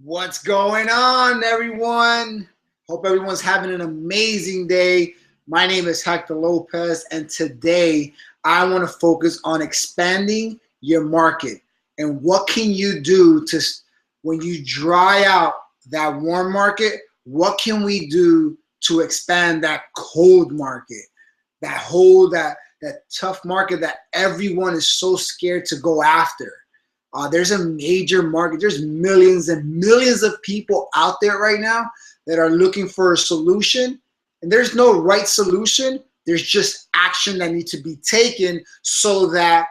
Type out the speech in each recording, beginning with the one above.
What's going on, everyone? Hope everyone's having an amazing day. My name is Hector Lopez, and today I want to focus on expanding your market and what can you do to when you dry out that warm market. What can we do to expand that cold market, that tough market that everyone is so scared to go after? There's a major market. There's millions and millions of people out there right now that are looking for a solution. And there's no right solution. There's just action that needs to be taken so that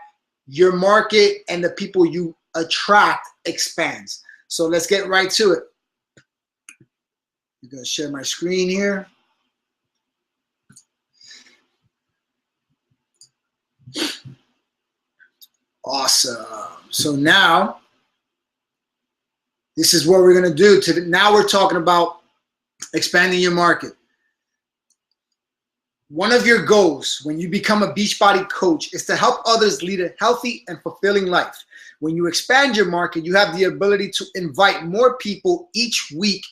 your market and the people you attract expands. So let's get right to it. I'm going to share my screen here. Awesome. So now, this is what we're going to do. Now we're talking about expanding your market. One of your goals when you become a Beachbody coach is to help others lead a healthy and fulfilling life. When you expand your market, you have the ability to invite more people each week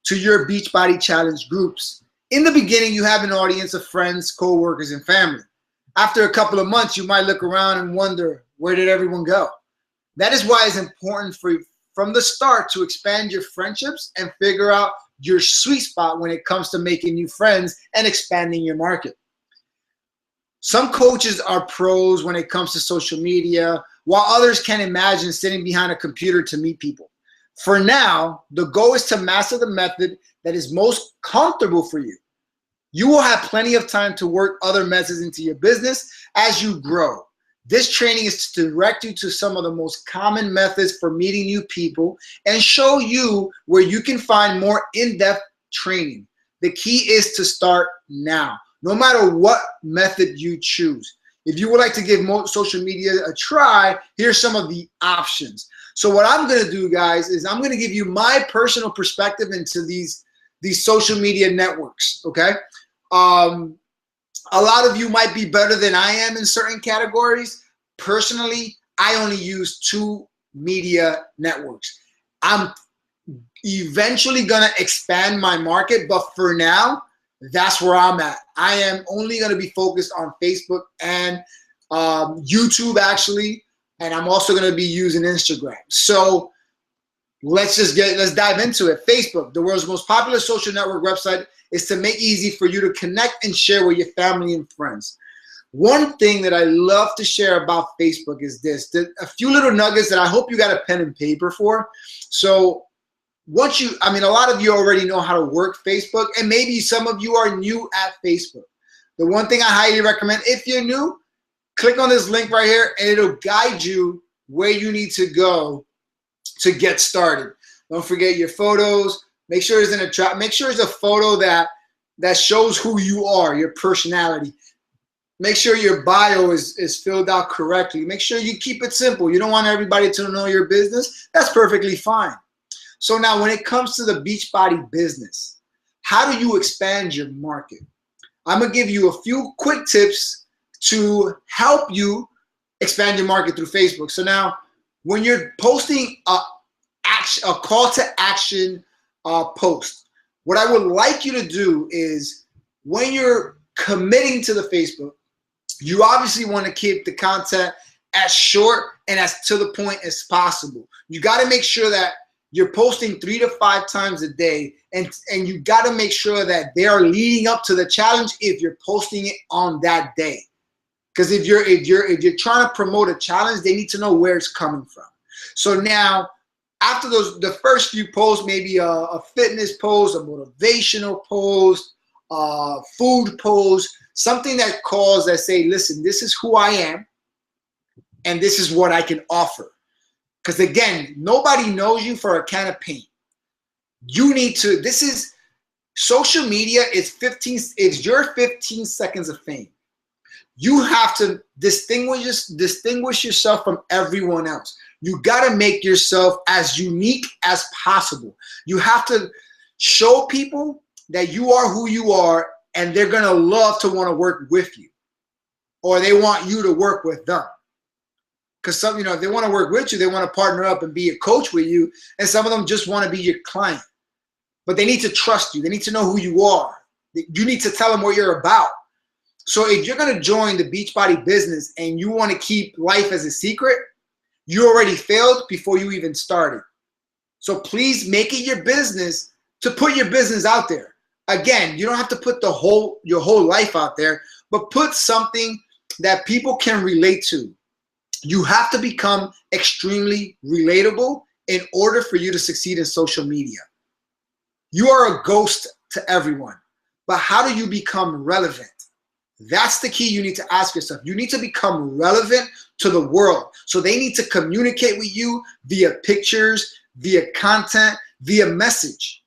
to your Beachbody Challenge groups. In the beginning, you have an audience of friends, co-workers, and family. After a couple of months, you might look around and wonder, where did everyone go? That is why it's important for you from the start to expand your friendships and figure out your sweet spot when it comes to making new friends and expanding your market. Some coaches are pros when it comes to social media, while others can't imagine sitting behind a computer to meet people. For now, the goal is to master the method that is most comfortable for you. You will have plenty of time to work other methods into your business as you grow. This training is to direct you to some of the most common methods for meeting new people and show you where you can find more in-depth training. The key is to start now, no matter what method you choose. If you would like to give social media a try, here's some of the options. So what I'm going to do, guys, is I'm going to give you my personal perspective into these social media networks, okay? A lot of you might be better than I am in certain categories. Personally, I only use 2 media networks. I'm eventually going to expand my market, but for now, that's where I'm at. I am only going to be focused on Facebook and YouTube, actually, and I'm also going to be using Instagram. So let's dive into it. Facebook, the world's most popular social network website, is to make it easy for you to connect and share with your family and friends. One thing that I love to share about Facebook is this, a few little nuggets that I hope you got a pen and paper for. So a lot of you already know how to work Facebook, and maybe some of you are new at Facebook. The one thing I highly recommend, if you're new, click on this link right here and it'll guide you where you need to go to get started. Don't forget your photos. Make sure it's a photo that shows who you are, your personality. Make sure your bio is filled out correctly. Make sure you keep it simple. You don't want everybody to know your business. That's perfectly fine. So now when it comes to the Beachbody business, how do you expand your market? I'm going to give you a few quick tips to help you expand your market through Facebook. So now when you're posting a call to action post, what I would like you to do is when you're committing to the Facebook, you obviously want to keep the content as short and as to the point as possible. You got to make sure that you're posting 3 to 5 times a day, and you got to make sure that they are leading up to the challenge if you're posting it on that day. Because if you're trying to promote a challenge, they need to know where it's coming from. So now, after the first few posts, maybe a fitness post, a motivational post, food post, something that say, listen, this is who I am, and this is what I can offer. Because again, nobody knows you for a can of paint. You need to. Social media is your 15 seconds of fame. You have to distinguish yourself from everyone else. You got to make yourself as unique as possible. You have to show people that you are who you are, and they're going to love to want to work with you, or they want you to work with them. Because some, you know, if they want to work with you, they want to partner up and be a coach with you. And some of them just want to be your client. But they need to trust you. They need to know who you are. You need to tell them what you're about. So if you're going to join the Beachbody business and you want to keep life as a secret, you already failed before you even started. So please make it your business to put your business out there. Again, you don't have to put your whole life out there, but put something that people can relate to. You have to become extremely relatable in order for you to succeed in social media. You are a ghost to everyone, but how do you become relevant? That's the key you need to ask yourself. You need to become relevant to the world. So they need to communicate with you via pictures, via content, via message.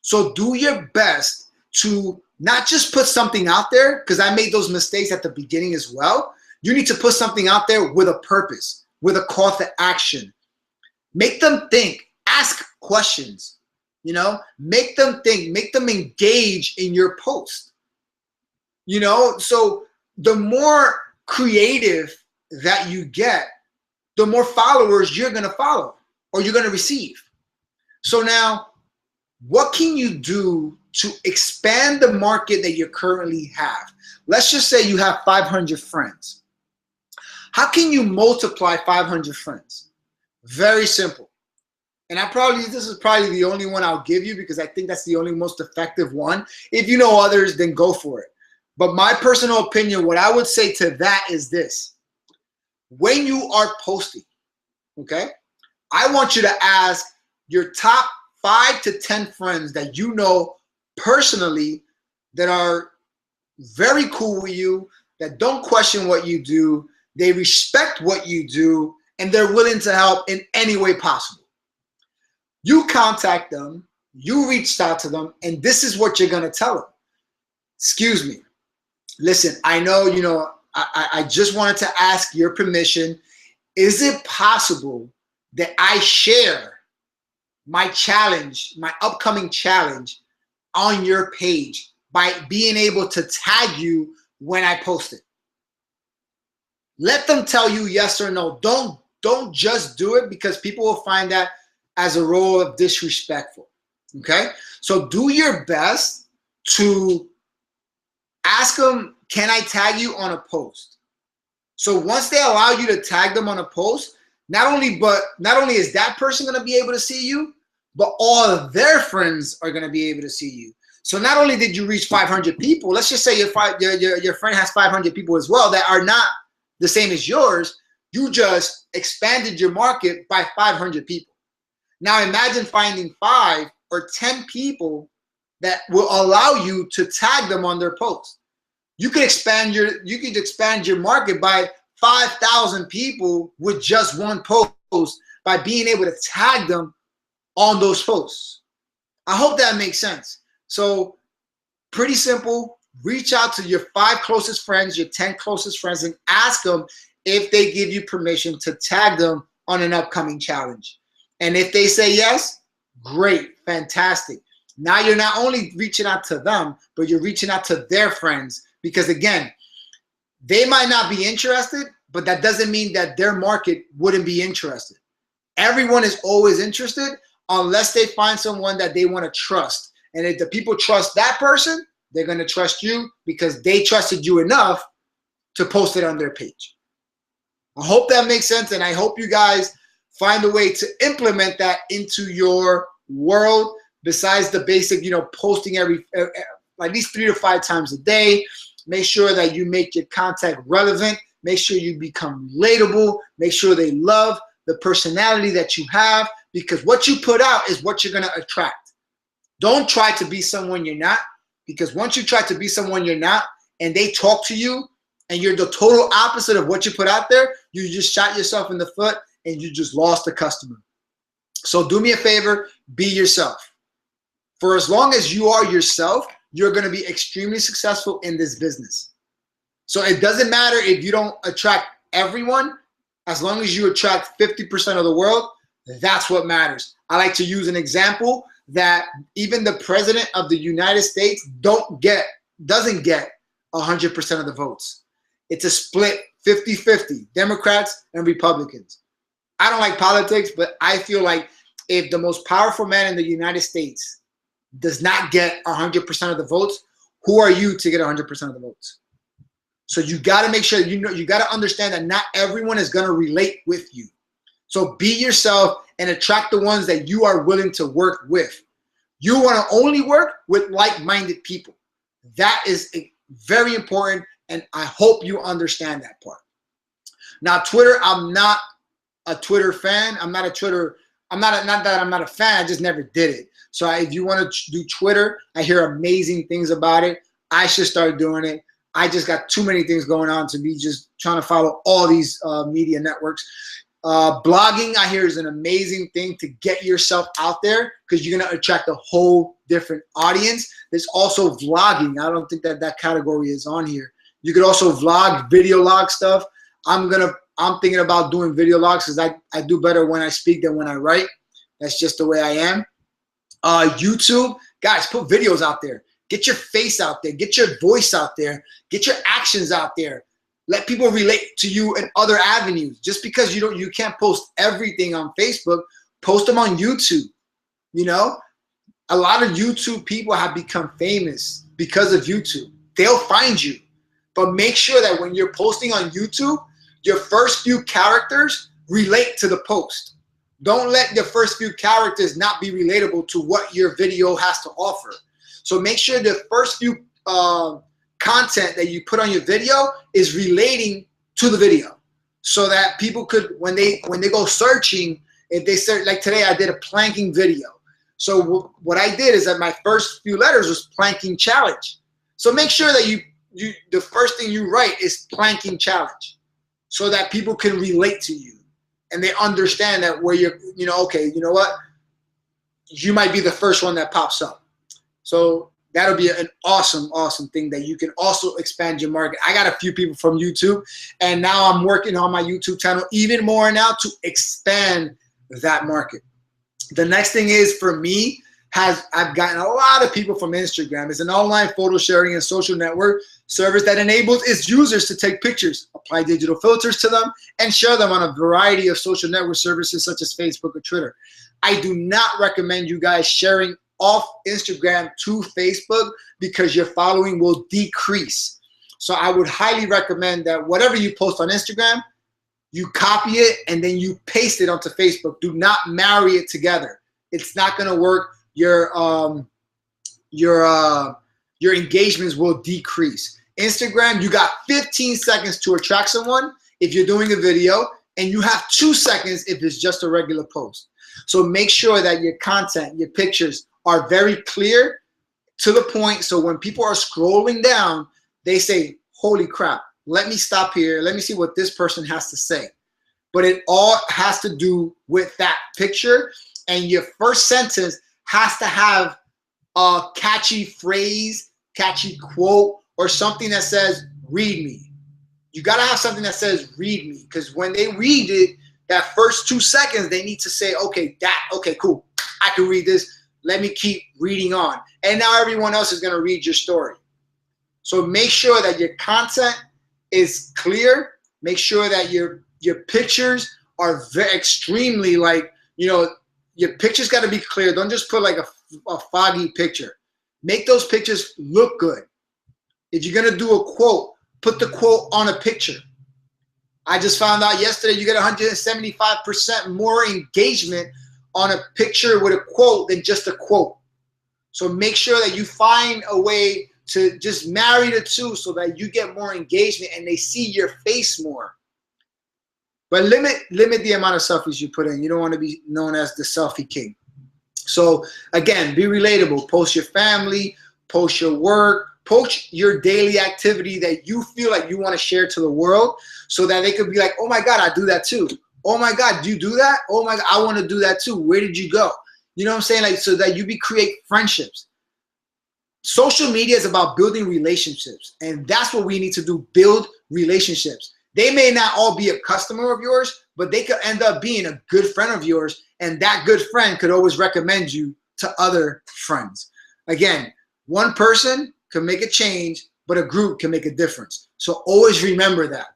So do your best to not just put something out there, because I made those mistakes at the beginning as well. You need to put something out there with a purpose, with a call to action. Make them think, ask questions, you know, make them think, make them engage in your post. You know, so the more creative that you get, the more followers you're going to follow or you're going to receive. So now, what can you do to expand the market that you currently have? Let's just say you have 500 friends. How can you multiply 500 friends? Very simple. And this is probably the only one I'll give you because I think that's the only most effective one. If you know others, then go for it. But my personal opinion, what I would say to that is this. When you are posting, okay, I want you to ask your top 5 to 10 friends that you know personally that are very cool with you, that don't question what you do, they respect what you do, and they're willing to help in any way possible. You contact them, you reached out to them, and this is what you're going to tell them. Excuse me. Listen, I know, you know, I just wanted to ask your permission. Is it possible that I share my challenge, my upcoming challenge on your page by being able to tag you when I post it? Let them tell you yes or no. Don't just do it because people will find that as a role of disrespectful. Okay? So do your best to ask them, can I tag you on a post? So once they allow you to tag them on a post, not only is that person going to be able to see you, but all of their friends are going to be able to see you. So not only did you reach 500 people, let's just say your friend has 500 people as well that are not the same as yours, you just expanded your market by 500 people. Now imagine finding 5 or 10 people that will allow you to tag them on their post. You could expand your market by 5,000 people with just one post by being able to tag them on those posts. I hope that makes sense. So pretty simple. Reach out to your 5 closest friends, your 10 closest friends, and ask them if they give you permission to tag them on an upcoming challenge. And if they say yes, great, fantastic. Now you're not only reaching out to them, but you're reaching out to their friends. Because again, they might not be interested, but that doesn't mean that their market wouldn't be interested. Everyone is always interested unless they find someone that they want to trust. And if the people trust that person, they're going to trust you because they trusted you enough to post it on their page. I hope that makes sense, and I hope you guys find a way to implement that into your world besides the basic, you know, posting at least 3 to 5 times a day. Make sure that you make your content relevant. Make sure you become relatable. Make sure they love the personality that you have, because what you put out is what you're going to attract. Don't try to be someone you're not, because once you try to be someone you're not and they talk to you and you're the total opposite of what you put out there, you just shot yourself in the foot and you just lost the customer. So do me a favor, be yourself. For as long as you are yourself, you're going to be extremely successful in this business. So it doesn't matter if you don't attract everyone, as long as you attract 50% of the world, that's what matters. I like to use an example that even the president of the United States doesn't get 100% of the votes. It's a split 50-50, Democrats and Republicans. I don't like politics, but I feel like if the most powerful man in the United States does not get 100% of the votes, who are you to get 100% of the votes? So you got to make sure, you got to understand that not everyone is going to relate with you. So be yourself and attract the ones that you are willing to work with. You want to only work with like-minded people. That is very important, and I hope you understand that part. Now, Twitter, I'm not a Twitter fan. I'm not that I'm not a fan, I just never did it. So if you want to do Twitter, I hear amazing things about it. I should start doing it. I just got too many things going on to be just trying to follow all these media networks. Blogging, I hear, is an amazing thing to get yourself out there because you're going to attract a whole different audience. There's also vlogging. I don't think that category is on here. You could also vlog, video log stuff. I'm thinking about doing video logs because I do better when I speak than when I write. That's just the way I am. YouTube, guys, put videos out there. Get your face out there. Get your voice out there. Get your actions out there. Let people relate to you in other avenues. Just because you can't post everything on Facebook, post them on YouTube. You know, a lot of YouTube people have become famous because of YouTube. They'll find you. But make sure that when you're posting on YouTube, your first few characters relate to the post. Don't let the first few characters not be relatable to what your video has to offer. So make sure the first few content that you put on your video is relating to the video, so that people could, when they go searching, if they search, like today I did a planking video. So what I did is that my first few letters was planking challenge. So make sure that the first thing you write is planking challenge, so that people can relate to you and they understand that where you're, okay, you know what? You might be the first one that pops up. So that'll be an awesome, awesome thing that you can also expand your market. I got a few people from YouTube, and now I'm working on my YouTube channel even more now to expand that market. The next thing is, for me, I've gotten a lot of people from Instagram. It's an online photo sharing and social network service that enables its users to take pictures, apply digital filters to them, and share them on a variety of social network services such as Facebook or Twitter. I do not recommend you guys sharing off Instagram to Facebook because your following will decrease. So I would highly recommend that whatever you post on Instagram, you copy it and then you paste it onto Facebook. Do not marry it together. It's not going to work. Your engagements will decrease. Instagram, you got 15 seconds to attract someone if you're doing a video, and you have 2 seconds if it's just a regular post. So make sure that your content, your pictures are very clear, to the point, so when people are scrolling down, they say, holy crap, let me stop here. Let me see what this person has to say. But it all has to do with that picture, and your first sentence has to have a catchy phrase, catchy quote, or something that says, read me. You got to have something that says, read me, because when they read it, that first 2 seconds, they need to say, okay, cool, I can read this. Let me keep reading on. And now everyone else is going to read your story. So make sure that your content is clear. Make sure that your pictures are extremely, your pictures got to be clear. Don't just put like a foggy picture. Make those pictures look good. If you're going to do a quote, put the quote on a picture. I just found out yesterday you get 175% more engagement on a picture with a quote than just a quote. So make sure that you find a way to just marry the two so that you get more engagement and they see your face more. But limit the amount of selfies you put in. You don't want to be known as the selfie king. So again, be relatable. Post your family, post your work, post your daily activity that you feel like you want to share to the world, so that they could be like, oh my God, I do that too. Oh my God, do you do that? Oh my God, I want to do that too. Where did you go? You know what I'm saying? Like, so that you create friendships. Social media is about building relationships, and that's what we need to do, build relationships. They may not all be a customer of yours, but they could end up being a good friend of yours, and that good friend could always recommend you to other friends. Again, one person can make a change, but a group can make a difference. So always remember that.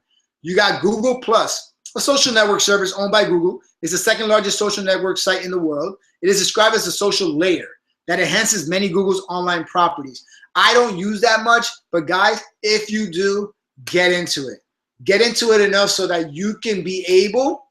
You got Google Plus, a social network service owned by Google. It's the second largest social network site in the world. It is described as a social layer that enhances many Google's online properties. I don't use that much, but guys, if you do, get into it. Get into it enough so that you can be able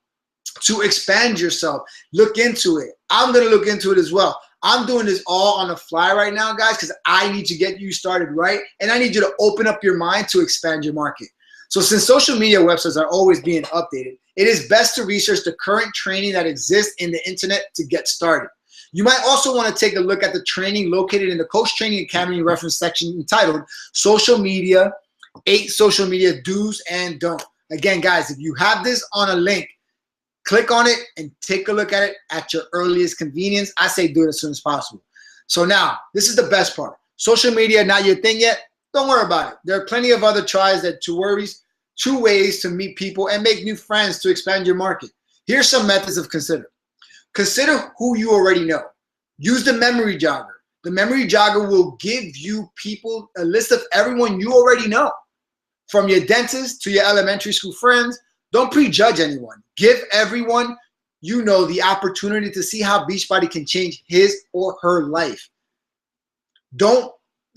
to expand yourself. Look into it. I'm going to look into it as well. I'm doing this all on the fly right now, guys, because I need to get you started right, and I need you to open up your mind to expand your market. So since social media websites are always being updated, it is best to research the current training that exists in the internet to get started. You might also want to take a look at the training located in the Coach Training Academy reference section entitled Social Media, 8 Social Media Do's and Don't. Again, guys, if you have this on a link, click on it and take a look at it at your earliest convenience. I say do it as soon as possible. So now, this is the best part. Social media, not your thing yet? Don't worry about it. There are plenty of other two ways to meet people and make new friends to expand your market. Here's some methods of consider. Consider who you already know. Use the memory jogger. The memory jogger will give you people a list of everyone you already know. From your dentist to your elementary school friends, don't prejudge anyone. Give everyone you know the opportunity to see how Beachbody can change his or her life.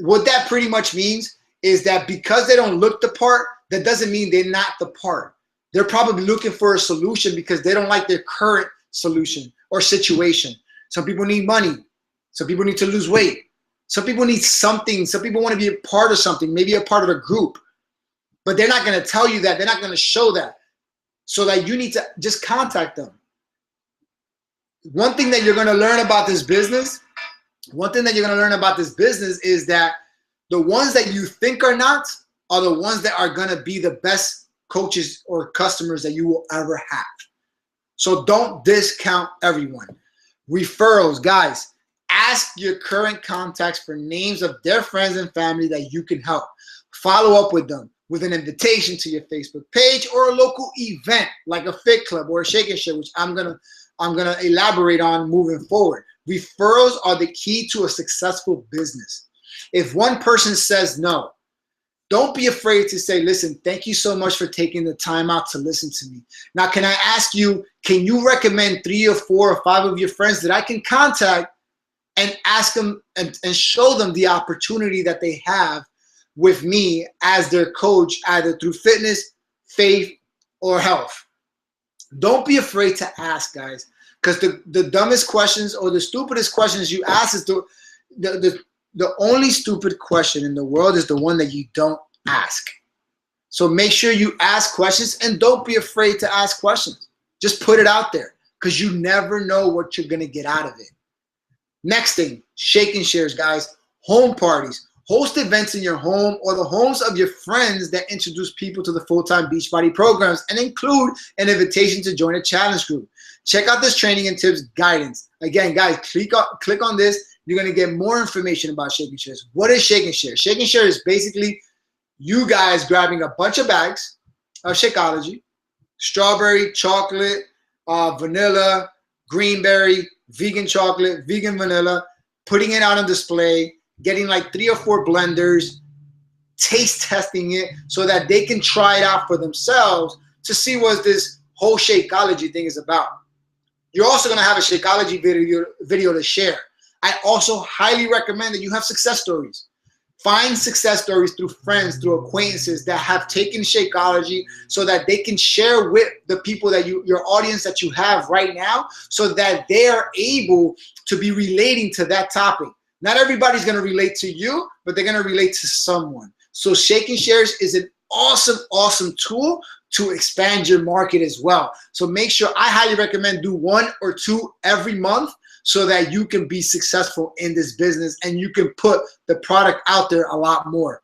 What that pretty much means is that because they don't look the part, that doesn't mean they're not the part. They're probably looking for a solution because they don't like their current solution or situation. Some people need money. Some people need to lose weight. Some people need something. Some people want to be a part of something, maybe a part of a group. But they're not going to tell you that. They're not going to show that. So that you need to just contact them. One thing that you're going to learn about this business, is that the ones that you think are not are the ones that are going to be the best coaches or customers that you will ever have. So don't discount everyone. Referrals, guys, ask your current contacts for names of their friends and family that you can help. Follow up with them with an invitation to your Facebook page or a local event like a Fit Club or a Shake and Share, which I'm gonna elaborate on moving forward. Referrals are the key to a successful business. If one person says no, don't be afraid to say, listen, thank you so much for taking the time out to listen to me. Now, can I ask you, can you recommend 3 or 4 or 5 of your friends that I can contact and ask them and show them the opportunity that they have with me as their coach, either through fitness, faith, or health? Don't be afraid to ask, guys, because the dumbest questions or the stupidest questions you ask is the only stupid question in the world is the one that you don't ask. So make sure you ask questions and don't be afraid to ask questions. Just put it out there because you never know what you're going to get out of it. Next thing, Shake and Shares, guys. Home parties. Host events in your home or the homes of your friends that introduce people to the full-time Beachbody programs and include an invitation to join a challenge group. Check out this training and tips guidance. Again, guys, click on this. You're going to get more information about Shake and Shares. What is Shake and Share? Shake and Share is basically you guys grabbing a bunch of bags of Shakeology, strawberry, chocolate, vanilla, greenberry, vegan chocolate, vegan vanilla, putting it out on display, getting like 3 or 4 blenders, taste testing it so that they can try it out for themselves to see what this whole Shakeology thing is about. You're also going to have a Shakeology video to share. I also highly recommend that you have success stories. Find success stories through friends, through acquaintances that have taken Shakeology so that they can share with the people that your audience that you have right now so that they are able to be relating to that topic. Not everybody's going to relate to you, but they're going to relate to someone. So Shake and Shares is an awesome, awesome tool to expand your market as well. So make sure, I highly recommend do 1 or 2 every month so that you can be successful in this business and you can put the product out there a lot more.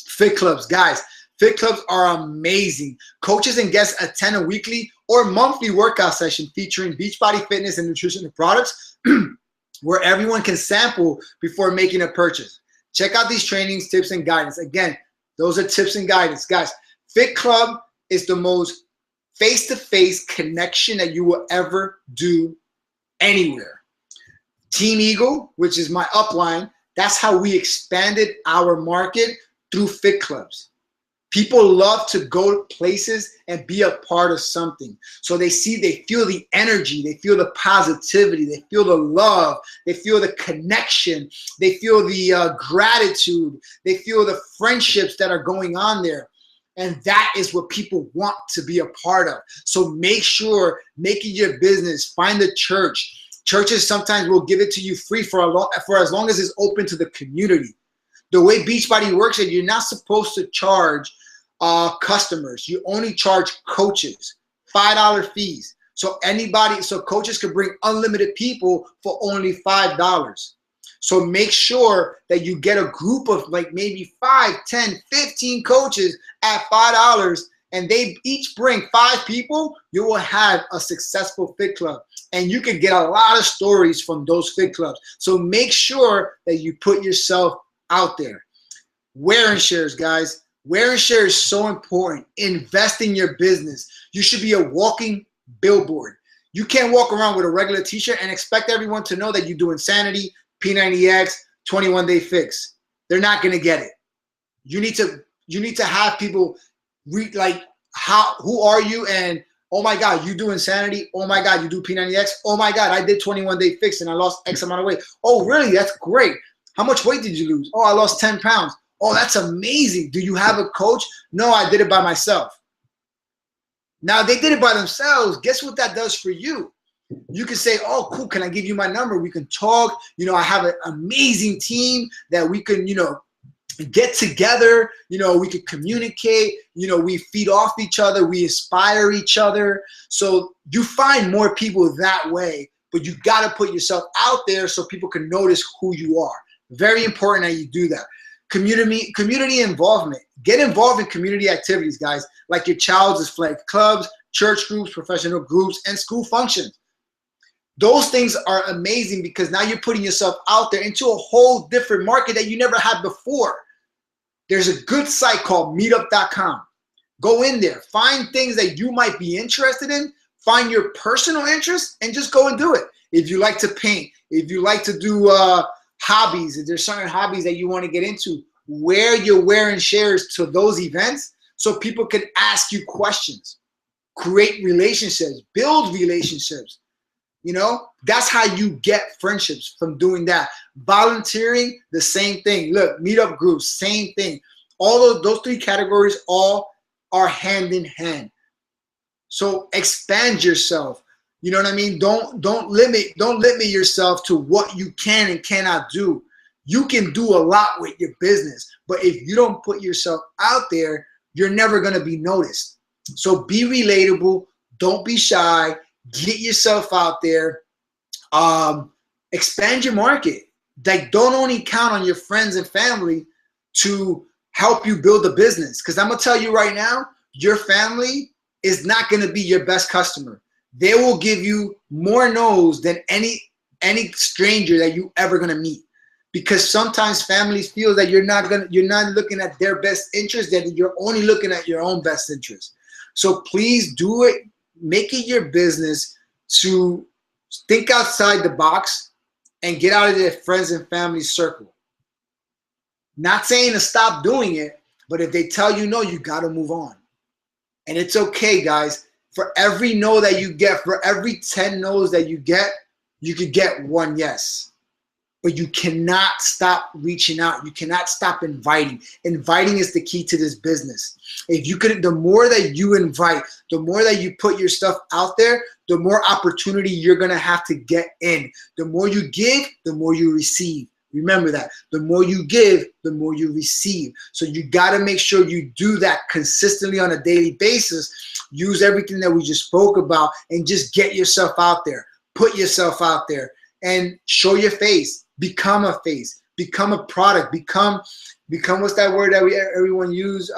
Fit Clubs, guys. Fit Clubs are amazing. Coaches and guests attend a weekly or monthly workout session featuring Beachbody fitness and nutritional products where everyone can sample before making a purchase. Check out these trainings, tips, and guidance. Again, those are tips and guidance. Guys, Fit Club is the most face-to-face connection that you will ever do anywhere. Team Eagle, which is my upline, that's how we expanded our market through Fit Clubs. People love to go places and be a part of something. So they feel the energy, they feel the positivity, they feel the love, they feel the connection, they feel the gratitude, they feel the friendships that are going on there. And that is what people want to be a part of. So make sure, make it your business. Find a church. Churches sometimes will give it to you free for as long as it's open to the community. The way Beachbody works is you're not supposed to charge customers. You only charge coaches $5 fees. So coaches could bring unlimited people for only $5. So make sure that you get a group of like maybe 5, 10, 15 coaches at $5, and they each bring 5 people. You will have a successful fit club, and you can get a lot of stories from those fit clubs. So make sure that you put yourself out there. Wear and shares, guys. Wear and share is so important. Invest in your business. You should be a walking billboard. You can't walk around with a regular t-shirt and expect everyone to know that you do Insanity, P90X, 21 Day Fix. They're not going to get it. You need to have people read like, who are you? And oh my God, you do Insanity. Oh my God, you do P90X. Oh my God, I did 21 Day Fix and I lost X amount of weight. Oh, really? That's great. How much weight did you lose? Oh, I lost 10 pounds. Oh, that's amazing. Do you have a coach? No, I did it by myself. Now, they did it by themselves. Guess what that does for you? You can say, oh, cool, can I give you my number? We can talk. I have an amazing team that we can, get together. We can communicate. We feed off each other. We inspire each other. So you find more people that way, but you got to put yourself out there so people can notice who you are. Very important that you do that. Community involvement. Get involved in community activities, guys, like your child's flag clubs, church groups, professional groups, and school functions. Those things are amazing because now you're putting yourself out there into a whole different market that you never had before. There's a good site called meetup.com. Go in there, find things that you might be interested in, find your personal interests, and just go and do it. If you like to paint, if you like to do hobbies, if there's certain hobbies that you want to get into, wear your wear and shares to those events so people can ask you questions, create relationships, build relationships. That's how you get friendships from doing that. Volunteering, the same thing. Look, meetup groups, same thing. All of those 3 categories all are hand in hand. So expand yourself. You know what I mean? Don't limit yourself to what you can and cannot do. You can do a lot with your business, but if you don't put yourself out there, you're never going to be noticed. So be relatable. Don't be shy. Get yourself out there. Expand your market. Like, don't only count on your friends and family to help you build a business. Because I'm going to tell you right now, your family is not going to be your best customer. They will give you more no's than any stranger that you ever gonna meet, because sometimes families feel that you're not looking at their best interest, that you're only looking at your own best interest. So please do it. Make it your business to think outside the box and get out of their friends and family circle. Not saying to stop doing it, but if they tell you no, you got to move on. And it's okay, guys. For every no that you get, for every 10 no's that you could get 1 yes. But you cannot stop reaching out. You cannot stop inviting. Inviting is the key to this business. The more that you invite, the more that you put your stuff out there, the more opportunity you're going to have to get in. The more you give, the more you receive. Remember that. The more you give, the more you receive. So you got to make sure you do that consistently on a daily basis. Use everything that we just spoke about and just get yourself out there. Put yourself out there and show your face. Become a face. Become a product. Become what's that word that everyone use?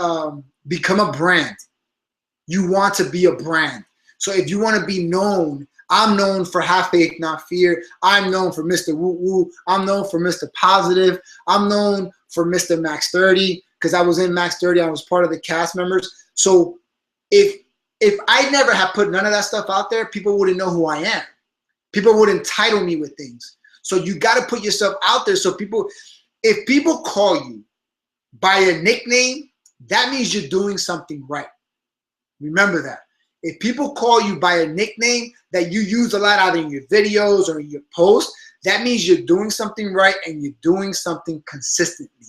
Become a brand. You want to be a brand. So if you want to be known, I'm known for Have Faith, Not Fear. I'm known for Mr. Woo Woo. I'm known for Mr. Positive. I'm known for Mr. Max 30 because I was in Max 30. I was part of the cast members. So if I never had put none of that stuff out there, people wouldn't know who I am. People wouldn't title me with things. So you got to put yourself out there so if people call you by a nickname, that means you're doing something right. Remember that. If people call you by a nickname that you use a lot either in your videos or in your posts, that means you're doing something right and you're doing something consistently.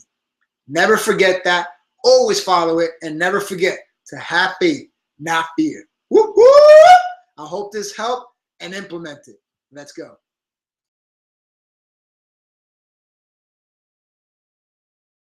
Never forget that. Always follow it, and never forget to have faith, not fear. Woo-hoo! I hope this helped and implement it. Let's go.